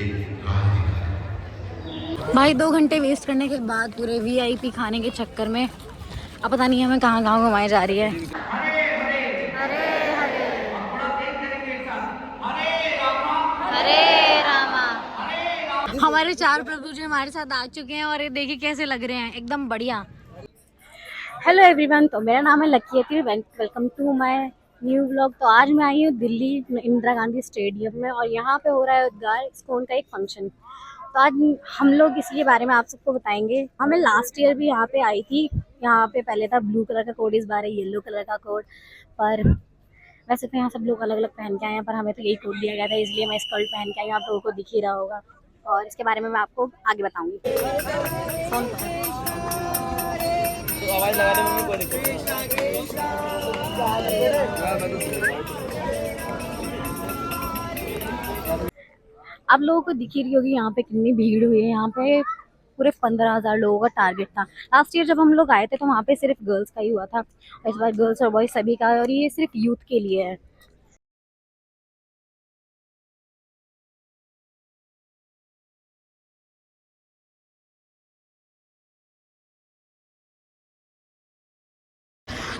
एक राह दिखाए। भाई 2 घंटे वेस्ट करने के बाद पूरे वीआईपी खाने के चक्कर में अब पता नहीं हमें कहाँ कहाँ घुमाई जा रही है। हरे हरे हरे हरे हरे रामा। हमारे 4 प्रभु जी हमारे साथ आ चुके हैं और ये देखिए कैसे लग रहे हैं, एकदम बढ़िया। हेलो एवरीवन, तो मेरा नाम है Lucky. Welcome to my new vlog. तो आज मैं आई हूँ दिल्ली इंदिरा गांधी स्टेडियम में और यहाँ पे हो रहा है उद्गार इस्कॉन का एक फंक्शन। तो आज हम लोग इसके बारे में आप सबको बताएंगे। हमें लास्ट ईयर भी यहाँ पे आई थी। यहाँ पे पहले था ब्लू कलर का कोड, इस बार है येलो कलर का कोड। पर वैसे तो यहाँ सब लोग अलग अलग पहन के आए हैं, पर हमें तो यही कोड दिया गया था, इसलिए मैं स्कर्ट पहन के आई हूँ। आप लोगों को दिख ही रहा होगा और इसके बारे में मैं आपको आगे बताऊंगी। तो आवाज लगा दे मम्मी, कोई दिक्कत आप लोगों को दिख ही रही होगी यहाँ पे कितनी भीड़ हुई है। यहाँ पे पूरे 15,000 लोगों का टारगेट था। लास्ट ईयर जब हम लोग आए थे तो वहाँ पे सिर्फ गर्ल्स का ही हुआ था, इस बार गर्ल्स और बॉयज सभी का है और ये सिर्फ यूथ के लिए है।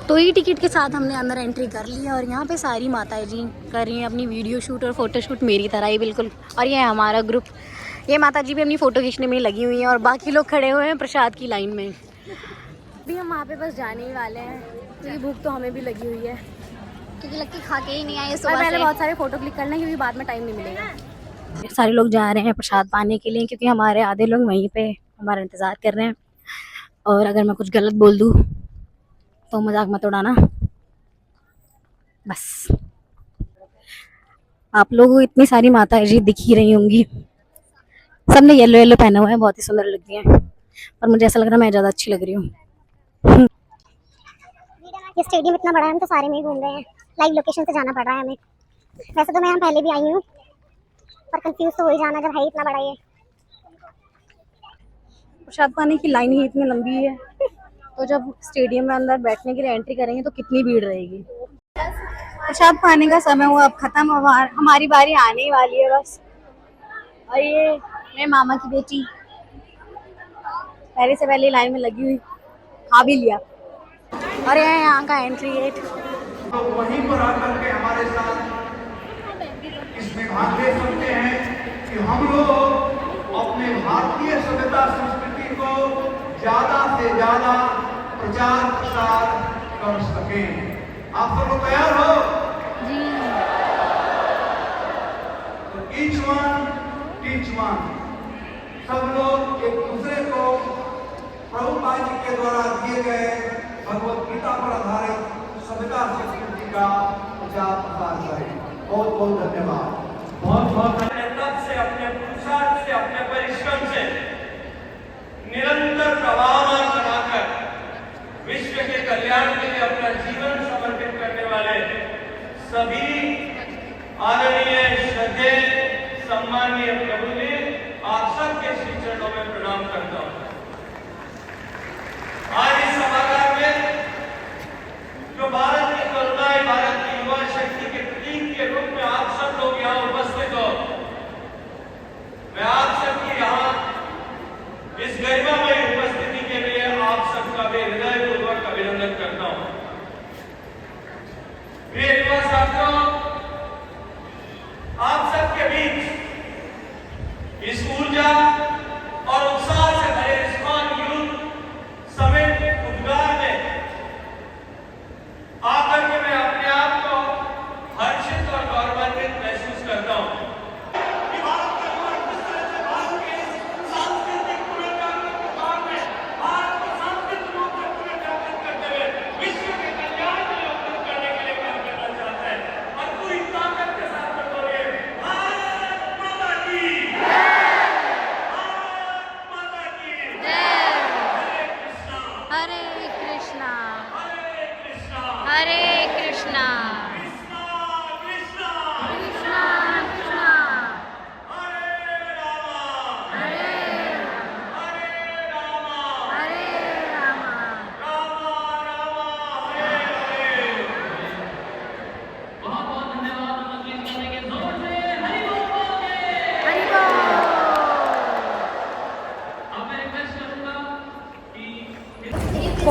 तो ई टिकट के साथ हमने अंदर एंट्री कर ली है और यहाँ पे सारी माताएं जी कर रही हैं अपनी वीडियो शूट और फोटो शूट मेरी तरह ही बिल्कुल। और ये है हमारा ग्रुप। ये माता जी भी अपनी फ़ोटो खींचने में लगी हुई हैं और बाकी लोग खड़े हुए हैं प्रसाद की लाइन में। अभी हम वहाँ पे बस जाने ही वाले हैं क्योंकि भूख तो हमें भी लगी हुई है, क्योंकि लगती खा के ही नहीं आए सुबह। पहले बहुत सारे फ़ोटो क्लिक करना है क्योंकि बाद में टाइम नहीं मिलेगा। सारे लोग जा रहे हैं प्रसाद पाने के लिए क्योंकि हमारे आधे लोग वहीं पर हमारा इंतज़ार कर रहे हैं। और अगर मैं कुछ गलत बोल दूँ तो मजाक मत उड़ाना बस। आप लोगों को इतनी सारी माताएं जी दिख ही रही होंगी, सबने येलो येलो पहना हुआ है, बहुत ही सुंदर लगती हैं। पर मुझे ऐसा लग रहा है मैं ज़्यादा अच्छी लग रही हूँ। ये स्टेडियम इतना बड़ा है, हम तो सारे में ही घूम रहे हैं। लाइव लोकेशन पे जाना पड़ रहा है हमें। वैसे तो मैं यहाँ पहले भी आई हूँ पर कंफ्यूज तो हो ही जाना जब है इतना बड़ा। ये प्रसाद पाने की लाइन ही इतनी लंबी है, तो जब स्टेडियम में अंदर बैठने के लिए एंट्री करेंगे तो कितनी भीड़ रहेगी। प्रसाद पाने का समय हुआ अब खत्म, हमारी बारी आने ही वाली है बस। और ये मेरे मामा की बेटी पहले से पहले लाइन में लगी हुई, खा भी लिया। और ये यहाँ का एंट्री गेट। तो वहीं पर आकर के हमारे साथ इसमें भाग ले सकते हैं कि हम लोग अपने भारतीय सभ्यता संस्कृति को ज्यादा से ज्यादा प्रचार प्रसार कर सकें। आप सब लोग तैयार हो जी? तो ईच वन टीच वन, सब लोग एक दूसरे को प्रभुपाद जी के द्वारा दिए गए भगवत गीता पर आधारित सभ्यता संस्कृति का प्रचार प्रसार करें। बहुत बहुत धन्यवाद। बहुत बहुत मेहनत से, अपने पुरुषार्थ से, अपने परिश्रम से निरंतर प्रवाहमान बनाकर विश्व के कल्याण के लिए अपना जीवन समर्पित करने वाले सभी आदरणीय श्रद्धेय सम्मानीय प्रभु जी, आप सबके श्री चरणों में प्रणाम करता हूं। आज इस सभागार में जो भारत की करुणा, भारत की युवा शक्ति के प्रतीक के रूप में आप सब लोग यहाँ उपस्थित हो, मैं आप सबकी यहाँ इस गरिमामय उपस्थिति के लिए आप सबका भी हृदयपूर्वक अभिनंदन करता हूँ। प्रिय युवा साथियों, आप सबके बीच इस ऊर्जा और उत्साह से भरे इस्कॉन यूथ समिट उद्गार में आप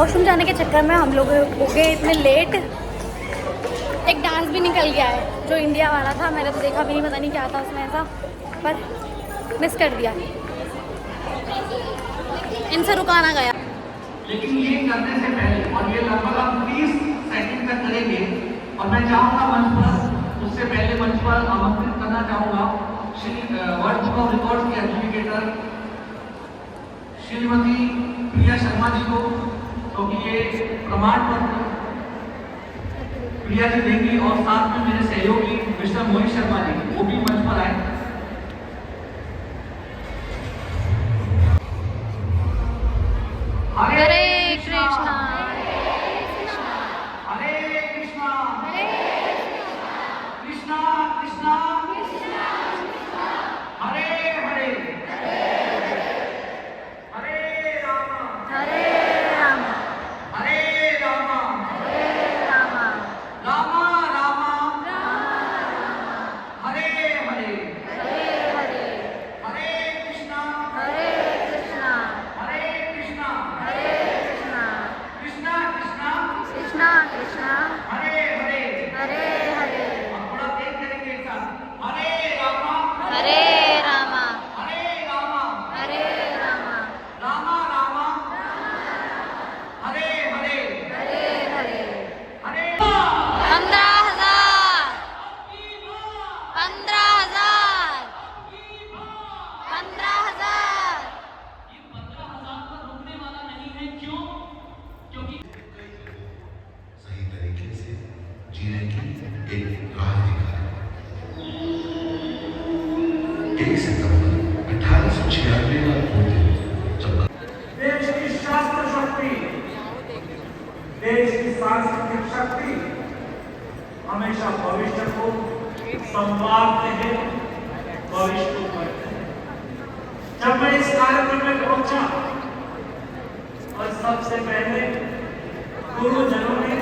वॉशरूम जाने के चक्कर में हम लोग हो गए इतने लेट। एक डांस भी निकल गया है जो इंडिया वाला था, मैंने तो देखा भी नहीं, पता नहीं क्या था उसमें ऐसा, पर मिस कर दिया। इनसे रुका ना गया। लेकिन ये करने से पहले, और ये लगभग हम 30 सेकंड तक करेंगे, और मैं चाहूँगा मंच पर, उससे पहले मंच पर आमंत्रित करना चाहूँगा Shri world book of records के एडजुडिकेटर श्रीमती प्रिया शर्मा जी को, क्योंकि ये प्रमाण पत्र प्रिया जी देंगी, और साथ में मेरे सहयोगी मिस्टर मोहित शर्मा जी, वो भी मंच पर आए। हरे कृष्णा हरे कृष्णा कृष्णा कृष्णा हरे हरे हरे राम हरे राम हरे राम हरे राम राम राम हरे हरे हरे हरे हरे कृष्णा हरे कृष्णा हरे कृष्णा हरे कृष्णा कृष्णा कृष्णा कृष्णा कृष्णा हरे हरे हरे हरे और थोड़ा तेज करेंगे एक साथ, हरे राम हरे राम हरे राम हरे राम राम राम हरे हरे हरे हरे हरे 15,000 15,000 15,000 सही तरीके से जीने की एक राह दिखाई। 1 सितंबर 1896 का वो दिन जब देश की शास्त्र शक्ति, देश की सांस्कृतिक शक्ति हमेशा भविष्य को संवारते हैं, भविष्य को करते हैं। जब मैं इस कार्यक्रम में पहुंचा और सबसे पहले गुरुजनों ने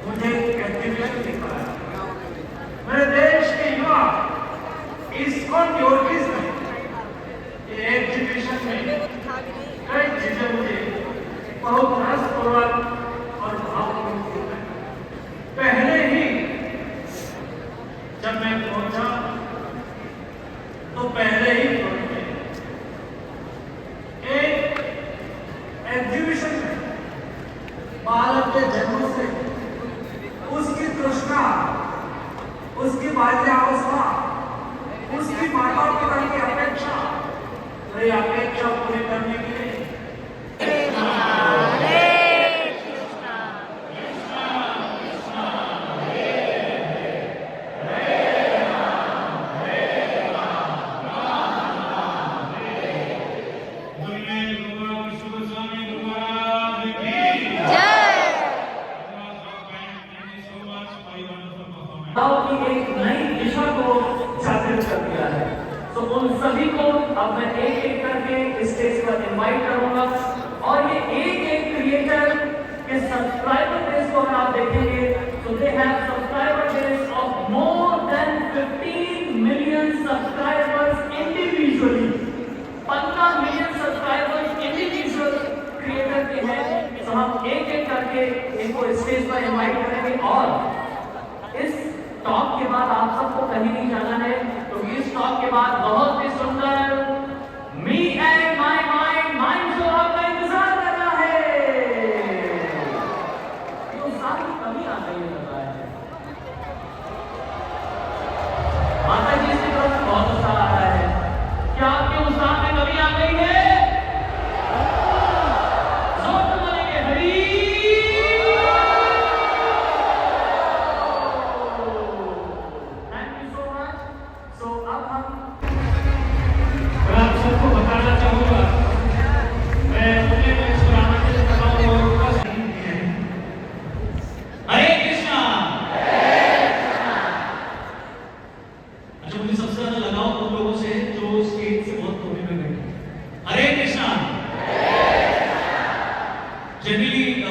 मुझे एग्जीबिशन दिखाया। मेरे देश के युवा इस्कॉन योगीज में ये एग्जीबिशन में कई चीजें मुझे बहुत रसपूर्वक और भावपूर्ण लगी। पहले ही जब मैं पहुंचा तो पहले ही एक एग्जीबिशन में बालक के जन्म से उसकी तृष्णा, उसकी बाल्यावस्था, उसकी माता पिता की अपेक्षा, वही अपेक्षा पूरी करने के लिए की एक नई दिशा को जागृत कर दिया है। तो उन सभी को अब मैं एक एक करके स्टेज पर इनवाइट करूंगा, और ये एक एक क्रिएटर के सब्सक्राइबर बेस को अगर आप देखेंगे तो they have subscriber base of more than 15 million subscribers individually. 15 million subscribers individual creator के हैं। तो हम एक एक करके इनको स्टेज पर इनवाइट करेंगे, और इस टॉक के बाद आप सबको कहीं नहीं जाना है, तो इस टॉक के बाद बहुत ही सुंदर me and my mind show आपका इंतजार कर रहा है। ये उत्साह की कमी आ गई लगता है। माता जी की तरफ से बहुत उत्साह आ रहा है। क्या आपके उत्साह में कमी आ गई है? जोर से बोलेंगे हरी।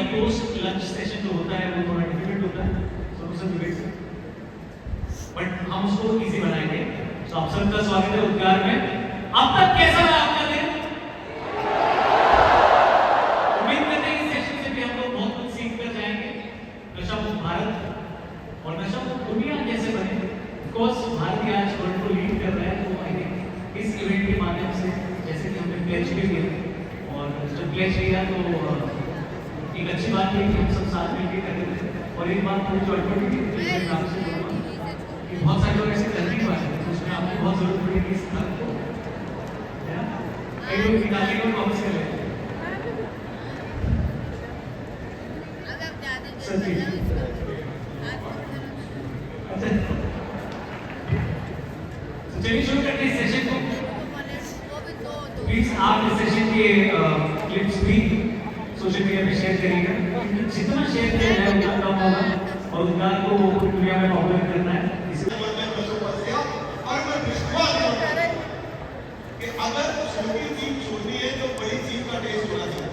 पोस्ट लंच सेशन जो होता है वो थोड़ा डिफिकल्ट होता है सबसे विवेक से, बट हम उसको इजी बनाएंगे। तो आप सबका स्वागत है उद्गार में। अब तक कैसा रहा आपका दिन? उम्मीद करते हैं कोर्स भारतीय आज वर्ल्ड को लीड कर रहा है, तो आई थिंक इस इवेंट के माध्यम से जैसे कि हमने प्लेज भी लिया, और जब प्लेज लिया तो एक अच्छी बात है कि हम सब साथ मिलकर करेंगे। और एक बात मुझे जो अटपटी थी आपसे बोलूँगा कि बहुत सारे लोग ऐसे करने की बात है, तो उसमें आपको बहुत जरूरत पड़ेगी इस बात को, है ना? कई लोग निकालने को वापस कर लेते हैं। सच्ची अच्छा, चलिए शुरू करते हैं सेशन को। प्लीज आप इस सेशन के क्लिप्स भी सोशल मीडिया पे शेयर करिएगा। जितना शेयर किया जाए उतना कम होगा, और उतना को दुनिया में पॉपुलर करना है। और मैं विश्वास करता हूं कि अगर छोटी चीज छोटी है तो बड़ी चीज का टेस्ट होना चाहिए।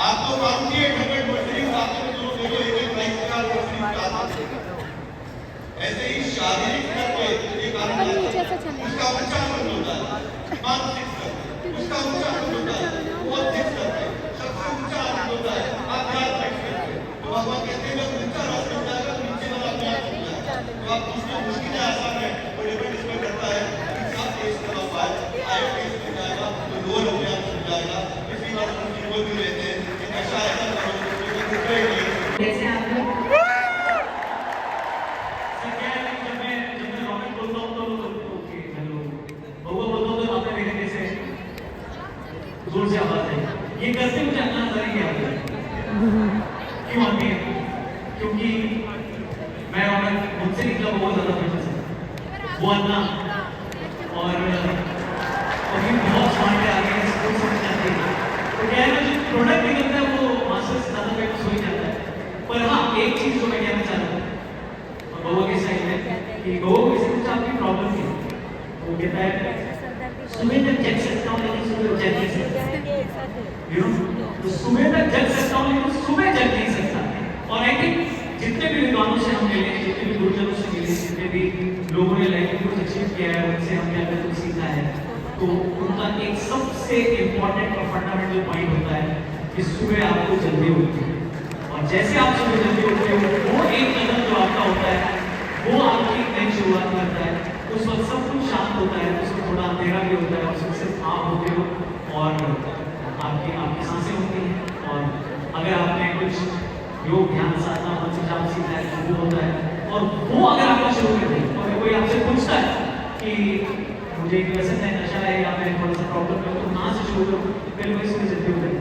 आप तो मांगिए 100% आपके जो देखो एक प्राइस का ऐसे ही शारीरिक स्तर पे एक आदमी उसका उच्चारण होता है, मानसिक स्तर पे उसका उच्चारण होता है, बौद्धिक स्तर पे सबसे ऊंचा आनंद होता है आध्यात्मिक स्तर पे। तो भगवान कहते हैं जब ऊंचा रस मिल जाएगा नीचे वाला अपने आप मिल जाएगा। तो आप उसमें मुश्किलें आसान है, वो डिपेंड इसमें करता है कि आप टेस्ट कर पाए, आए टेस्ट मिल जाएगा तो लोअर अपने आप मिल जाएगा। इसी बात हम बोल भी रहते हैं कि नशा ऐसा करो जैसे आप लोग जब मैं रॉकेट बोलता हूँ तो ओके हेलो बउआ बोलता हूँ तो आपने मेरे जैसे जोर से आवाज है। ये करते मुझे अन्ना हजारे की आदत है। क्यों आती है? क्योंकि मैं रॉकेट मुझसे निकला बहुत ज्यादा फेमस है वो अन्ना, और अभी बहुत स्मार्ट है, आगे स्कूल समझ आती है। तो क्या है ना, जो प्रोडक्ट निकलता है वो मास्टर से ज्यादा फेमस हो ही जाता है। पर हाँ, एक चीज जो मैं कहना चाहता हूँ बउआ के साइड में कि बउआ को किसी कुछ आपकी प्रॉब्लम थी, वो कहता है सुबह तक जग सकता हूँ लेकिन सुबह जग नहीं सकता, यू नो, तो सुबह तक जग सकता हूँ लेकिन सुबह जग नहीं सकता। और आई थिंक जितने भी विद्वानों से हम मिले, जितने भी गुरुजनों से मिले, जितने भी लोगों ने लाइफ में कुछ अचीव किया है, उनसे हमने अगर कुछ सीखा है, तो उनका एक सबसे इम्पोर्टेंट और फंडामेंटल पॉइंट होता है कि सुबह आपको जल्दी उठती है, और जैसे आप सुबह जल्दी उठते हो वो एक कदम जो आपका होता है वो आपकी नई शुरुआत करता है। उस वक्त सब कुछ शांत होता है, उसमें थोड़ा अंधेरा भी होता है, उसमें सिर्फ आप होते हो और आपकी सांसें होती हैं। और अगर आपने कुछ योग ध्यान साधना मंत्र सीखा है तो वो होता है, और वो अगर आपने शुरू कर दिया, अगर कोई आपसे पूछता है कि मुझे एक व्यसन है, नशा है या फिर थोड़ा सा प्रॉब्लम है, तो कहाँ से शुरू करूँ, फिर मैं इसमें जल्दी हो गई।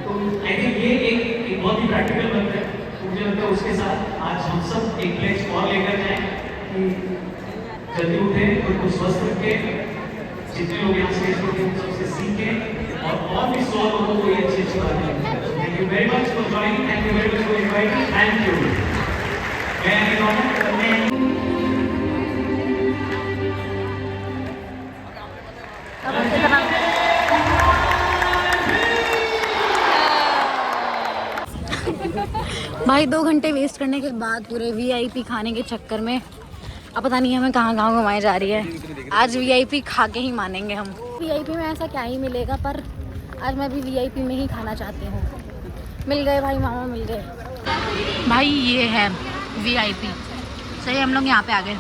तो आई थिंक ये एक बहुत ही प्रैक्टिकल मंत्र है। तो मुझे लगता है उसके साथ आज हम सब एक प्लेज और लेकर जाएं कि जल्दी उठे, खुद को स्वस्थ रखें, जितने लोग यहाँ स्टेज पर थे उन सबसे सीखें, और भी 100 लोगों को ये अच्छी बातें लगती है। Thank you very much for joining, thank you very much for inviting, thank you. भाई 2 घंटे वेस्ट करने के बाद पूरे VIP खाने के चक्कर में अब पता नहीं हमें कहाँ कहाँ घुमाई जा रही है। आज VIP खा के ही मानेंगे हम। VIP में ऐसा क्या ही मिलेगा, पर आज मैं भी VIP में ही खाना चाहती हूँ। मिल गए भाई, मामा मिल गए भाई। ये है VIP। सही, हम लोग यहाँ पे आ गए।